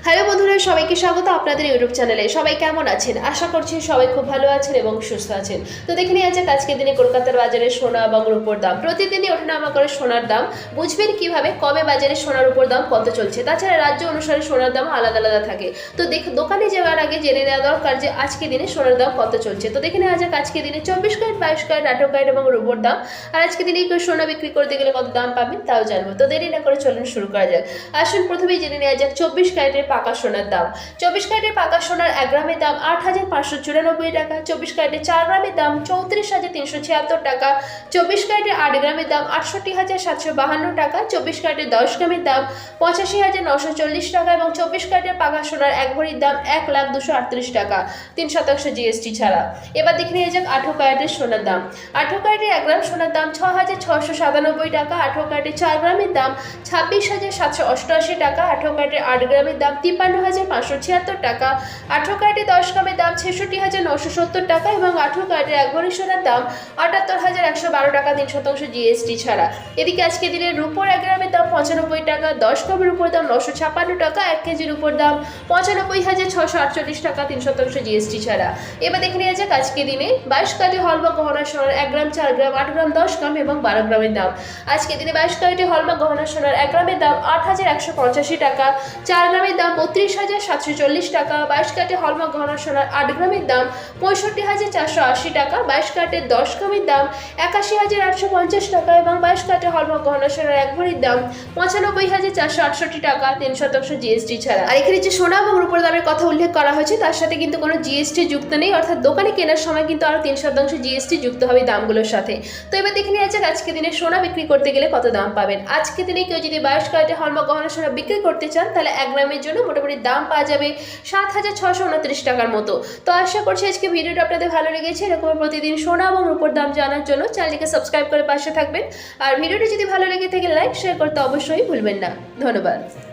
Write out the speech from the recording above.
Hello বন্ধুরা, সবাইকে স্বাগত আপনাদের ইউটিউব চ্যানেলে। সবাই কেমন আছেন? আশা করছি সবাই খুব ভালো আছেন এবং সুস্থ আছেন। তো দেখে নিয়ে যাক আজকের দিনে কলকাতার বাজারে সোনা এবং রূপোর দাম। প্রতিদিনই ওঠানামা করে সোনার দাম। বুঝবেন কিভাবে কবে বাজারে সোনার উপর দাম কত চলছে। তাছাড়া রাজ্য অনুসারে সোনার দাম আলাদা আলাদা থাকে। তো দোকানে যাওয়ার আগে জেনে নেওয়া দরকার যে আজকে দিনে সোনার দাম কত চলছে। তো দেখে নেওয়া যাক আজকে দিনে 24 ক্যারেট, 22 ক্যারেট, 18 ক্যারেট এবং রূপোর দাম। আর আজকে দিনে কেউ সোনা বিক্রি করতে গেলে কত দাম পাবেন তাও জানবো। তো দেরি না করে চলুন শুরু করা যাক। আসুন প্রথমেই জেনে নেওয়া যাক 24 ক্যারেটের পাকা সোনার দাম। 24 ক্যারেটের পাকা সোনার 1 গ্রামের দাম 8,594 টাকা। 24 ক্যারেটের 4 গ্রামের দাম 34,376 টাকা। 24 ক্যারেটের 8 গ্রামের দাম 68,752 টাকা। 24 ক্যারেটের 10 গ্রামের দাম 85,940 টাকা এবং 24 ক্যারেটের পাকা সোনার 1 ভরির দাম 1,238 টাকা 3% জিএসটি ছাড়া। এবার দেখে নিয়ে যাক 18 ক্যারেটের সোনার দাম। 18 ক্যারেটের 1 গ্রাম সোনার দাম 6,697 টাকা। 18 ক্যারেটের 4 গ্রামের দাম 26,788 টাকা। 18 ক্যারেটের 8 গ্রামের দাম 53,576 টাকা। 18 ক্যারেটের 10 গ্রামের দাম 66,970 টাকা এবং 18 ক্যারেটের 1 ভরি সোনার দাম 78,112 টাকা 3% জিএসটি ছাড়া। এদিকে আজকে দিনের রূপোর 1 গ্রামের দাম 95 টাকা। 10 গ্রামের উপর দাম 956 টাকা। 1 কেজির উপর দাম 95,648 টাকা 3% জিএসটি ছাড়া। এবার দেখে নেওয়া যাক আজকে দিনে 22 ক্যারেটের হলমার্ক গহনা সোনার 1 গ্রাম, 4 গ্রাম, 8 গ্রাম, 10 গ্রাম এবং 12 গ্রামের দাম। আজকে দিনে 22 ক্যারেটের হলমার্ক গহনা সোনার 1 গ্রামের দাম 8,185 টাকা। 4 গ্রামের দাম 32,740 টাকা। 22 ক্যারেটের হলমার্ক গহনা সোনার 8 গ্রামের দাম 65,480 টাকা। 22 ক্যারেটের 10 গ্রামের দাম 81,850 টাকা এবং 22 ক্যারেটের হলমার্ক গহনা সোনার 1 ভরির দাম 95,468 টাকা 3% জিএসটি ছাড়া। আর এখানে যে সোনা এবং রূপোর দামের কথা উল্লেখ করা হয়েছে তার সাথে কিন্তু কোনো জিএসটি যুক্ত নেই, অর্থাৎ দোকানে কেনার সময় কিন্তু আরও 3% জিএসটি যুক্ত হবে দামগুলোর সাথে। তো এবার দেখে নেওয়া যাক আজকে দিনে সোনা বিক্রি করতে গেলে কত দাম পাবেন। আজকে দিনে কেউ যদি 22 ক্যারেটের হলমার্ক গহনা সোনা বিক্রি করতে চান তাহলে 1 গ্রামের জন্য মোটামুটি দাম পাওয়া যাবে 7,629 টাকার মতো। তো আশা করছি আজকে ভিডিওটা আপনাদের ভালো লেগেছে। এরকম প্রতিদিন সোনা এবং রূপোর দাম জানার জন্য চ্যানেলটিকে সাবস্ক্রাইব করে পাশে থাকবেন। আর ভিডিওটি যদি ভালো লেগে থাকে লাইক শেয়ার করতে অবশ্যই ভুলবেন না। ধন্যবাদ।